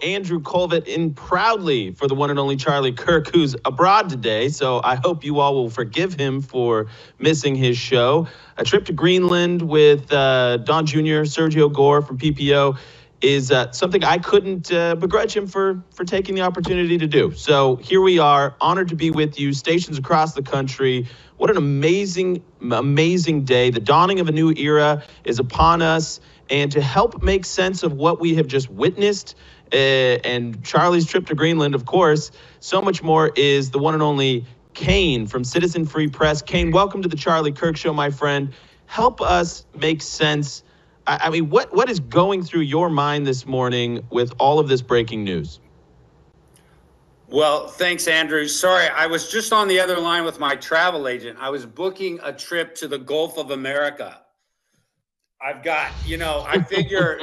Andrew Colvett in proudly for the one and only Charlie Kirk, who's abroad today. So I hope you all will forgive him for missing his show. A trip to Greenland with Don Jr., Sergio Gore from PPO is something I couldn't begrudge him for taking the opportunity to do. So here we are, honored to be with you, stations across the country. What an amazing, amazing day. The dawning of a new era is upon us. And to help make sense of what we have just witnessed, and Charlie's trip to Greenland, of course, so much more, is the one and only Kane from Citizen Free Press. Kane, welcome to the Charlie Kirk Show, my friend. Help us make sense. I mean, what is going through your mind this morning with all of this breaking news? Well, thanks, Andrew. Sorry, I was just on the other line with my travel agent. I was booking a trip to the Gulf of America. I've got, I figure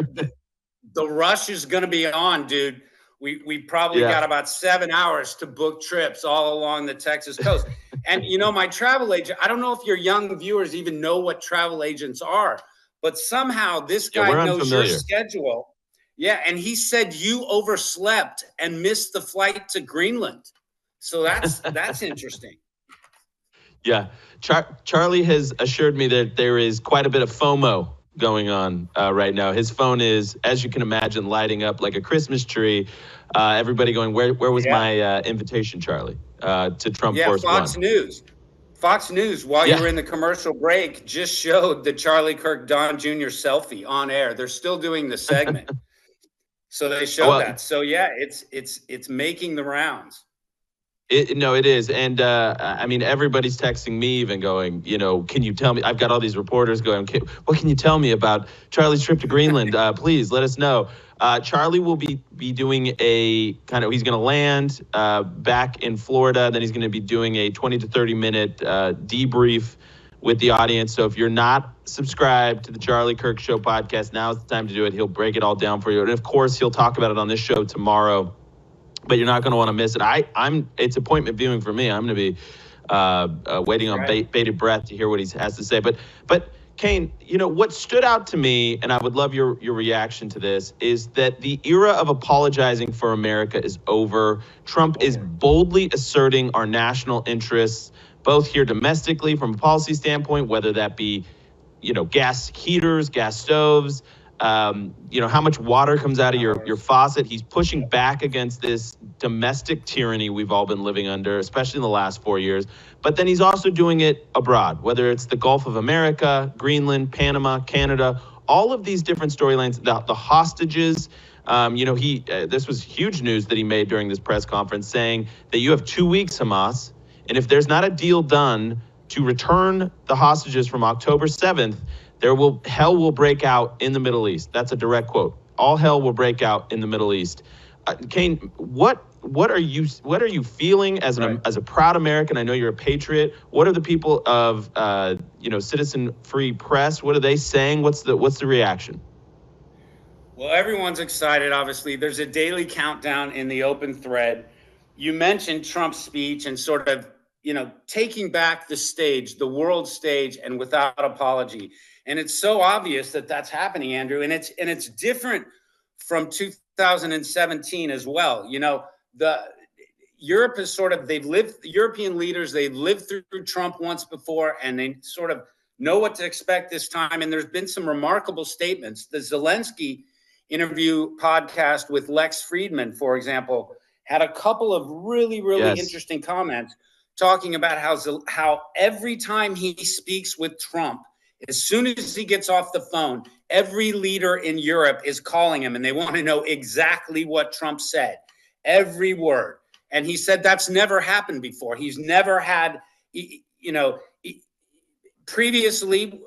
the rush is going to be on, dude. We probably got about 7 hours to book trips all along the Texas coast. And, my travel agent, I don't know if your young viewers even know what travel agents are, but somehow this guy knows your schedule. Yeah, and he said you overslept and missed the flight to Greenland. So that's interesting. Yeah, Charlie has assured me that there is quite a bit of FOMO going on right now. His phone is, as you can imagine, lighting up like a Christmas tree. Everybody going, where was my invitation, Charlie, to Trump Force One? Fox News, while you were in the commercial break, just showed the Charlie Kirk Don Jr. selfie on air. They're still doing the segment. So they showed that. So it's making the rounds. It is. And I mean, everybody's texting me even going, can you tell me? I've got all these reporters going, what can you tell me about Charlie's trip to Greenland? Please let us know. Charlie will be doing he's going to land back in Florida. Then he's going to be doing a 20 to 30 minute debrief with the audience. So if you're not subscribed to the Charlie Kirk Show podcast, now's the time to do it. He'll break it all down for you. And of course, he'll talk about it on this show tomorrow. But you're not going to want to miss it. It's appointment viewing for me. I'm going to be waiting on bated breath to hear what he has to say. But Kane, what stood out to me, and I would love your reaction to this, is that the era of apologizing for America is over. Trump is boldly asserting our national interests, both here domestically from a policy standpoint, whether that be, gas heaters, gas stoves, how much water comes out of your faucet. He's pushing back against this domestic tyranny we've all been living under, especially in the last 4 years. But then he's also doing it abroad, whether it's the Gulf of America, Greenland, Panama, Canada, all of these different storylines, the hostages. This was huge news that he made during this press conference, saying that you have 2 weeks, Hamas, and if there's not a deal done to return the hostages from October 7th, hell will break out in the Middle East. That's a direct quote. All hell will break out in the Middle East. Kane, what are you feeling as a proud American? I know you're a patriot. What are the people of Citizen Free Press? What are they saying? What's the reaction? Well, everyone's excited. Obviously, there's a daily countdown in the open thread. You mentioned Trump's speech and sort of taking back the stage, the world stage, and without apology. And it's so obvious that that's happening, Andrew. And it's different from 2017 as well. The Europe is European leaders, they've lived through Trump once before, and they sort of know what to expect this time. And there's been some remarkable statements. The Zelensky interview podcast with Lex Friedman, for example, had a couple of really interesting comments talking about how every time he speaks with Trump, as soon as he gets off the phone, every leader in Europe is calling him and they want to know exactly what Trump said, every word. And he said that's never happened before. He's never had, previously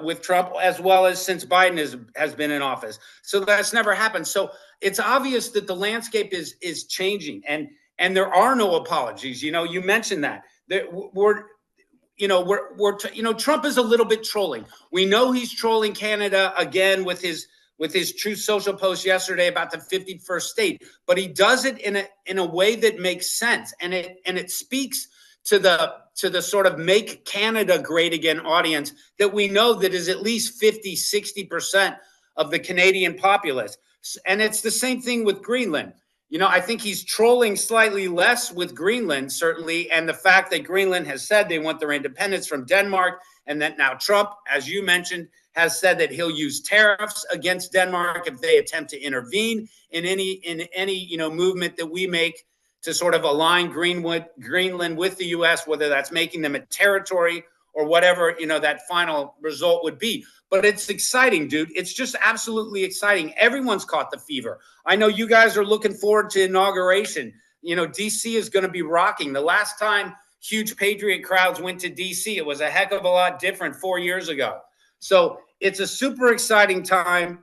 with Trump, as well as since Biden has been in office. So that's never happened. So it's obvious that the landscape is changing, and there are no apologies. You mentioned that Trump is a little bit trolling. We know he's trolling Canada again with his Truth Social post yesterday about the 51st state, but he does it in a way that makes sense, and it speaks to the sort of make Canada great again audience that we know that is at least 50-60% of the Canadian populace. And it's the same thing with Greenland. I think he's trolling slightly less with Greenland, certainly. And the fact that Greenland has said they want their independence from Denmark, and that now Trump, as you mentioned, has said that he'll use tariffs against Denmark if they attempt to intervene in any movement that we make to sort of align Greenland with the U.S., whether that's making them a territory or whatever, that final result would be. But it's exciting, dude. It's just absolutely exciting. Everyone's caught the fever. I know you guys are looking forward to inauguration. D.C. is going to be rocking. The last time huge Patriot crowds went to D.C., it was a heck of a lot different 4 years ago. So it's a super exciting time,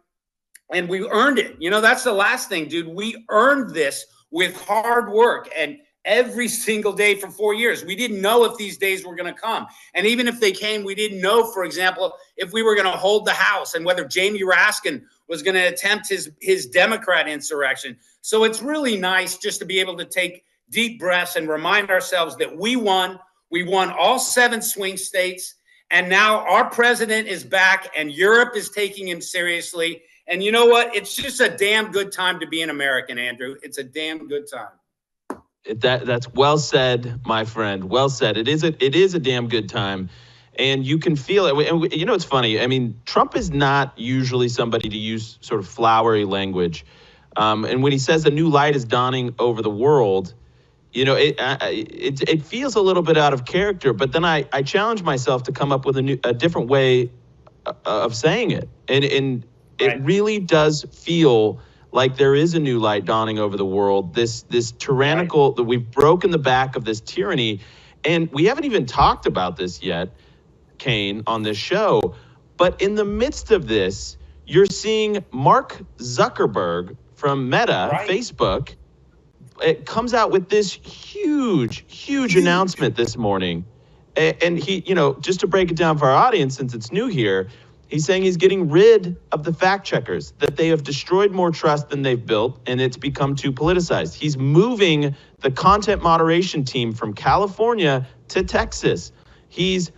and we earned it. That's the last thing, dude. We earned this with hard work and every single day for 4 years. We didn't know if these days were going to come. And even if they came, we didn't know, for example, if we were going to hold the House and whether Jamie Raskin was going to attempt his Democrat insurrection. So it's really nice just to be able to take deep breaths and remind ourselves that we won. We won all 7 swing states. And now our president is back and Europe is taking him seriously. And you know what? It's just a damn good time to be an American, Andrew. It's a damn good time. That's well said, my friend. Well said. It is a damn good time, and you can feel it. And it's funny. I mean, Trump is not usually somebody to use sort of flowery language, and when he says a new light is dawning over the world, it feels a little bit out of character. But then I challenge myself to come up with a different way of saying it, and it really does feel like there is a new light dawning over the world. This tyrannical, that we've broken the back of this tyranny. And we haven't even talked about this yet, Kane, on this show. But in the midst of this, you're seeing Mark Zuckerberg from Meta, Facebook, it comes out with this huge announcement this morning. And he, just to break it down for our audience, since it's new here, he's saying he's getting rid of the fact checkers, that they have destroyed more trust than they've built, and it's become too politicized. He's moving the content moderation team from California to Texas. He's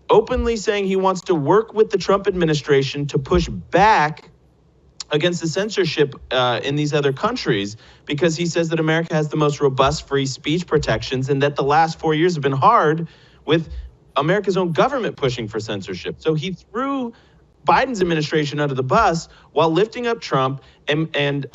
openly saying he wants to work with the Trump administration to push back against the censorship in these other countries, because he says that America has the most robust free speech protections and that the last 4 years have been hard with America's own government pushing for censorship. So he threw Biden's administration under the bus while lifting up Trump and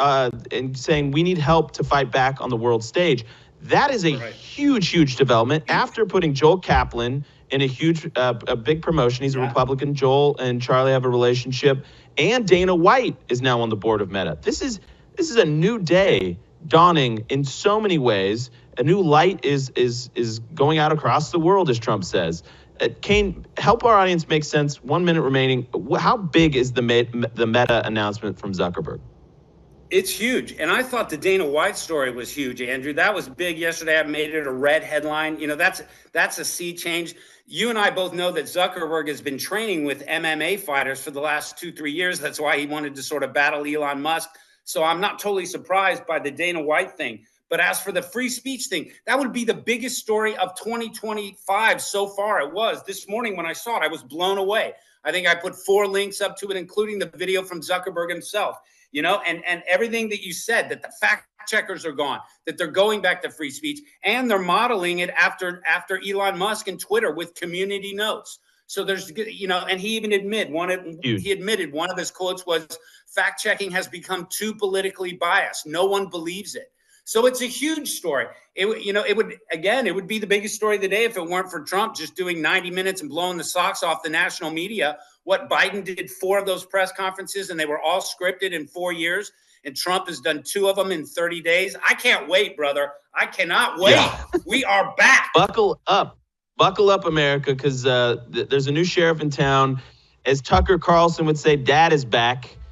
saying we need help to fight back on the world stage. That is a huge development after putting Joel Kaplan in a big promotion. He's a Republican. Joel and Charlie have a relationship, and Dana White is now on the board of Meta. This is a new day dawning in so many ways. A new light is going out across the world, as Trump says. Kane, help our audience make sense. 1 minute remaining. How big is the Meta announcement from Zuckerberg? It's huge. And I thought the Dana White story was huge, Andrew. That was big yesterday. I made it a red headline. That's a sea change. You and I both know that Zuckerberg has been training with MMA fighters for the last 2-3 years. That's why he wanted to sort of battle Elon Musk. So I'm not totally surprised by the Dana White thing. But as for the free speech thing, that would be the biggest story of 2025 so far. It was. This morning when I saw it, I was blown away. I think I put 4 links up to it, including the video from Zuckerberg himself. And everything that you said, that the fact checkers are gone, that they're going back to free speech, and they're modeling it after Elon Musk and Twitter with community notes. So there's, and he even admitted one of his quotes was, fact checking has become too politically biased. No one believes it. So it's a huge story. It would be the biggest story of the day if it weren't for Trump just doing 90 minutes and blowing the socks off the national media. What Biden did 4 of those press conferences, and they were all scripted in 4 years. And Trump has done 2 of them in 30 days. I can't wait, brother. I cannot wait. Yeah. We are back. Buckle up, America, because there's a new sheriff in town. As Tucker Carlson would say, Dad is back.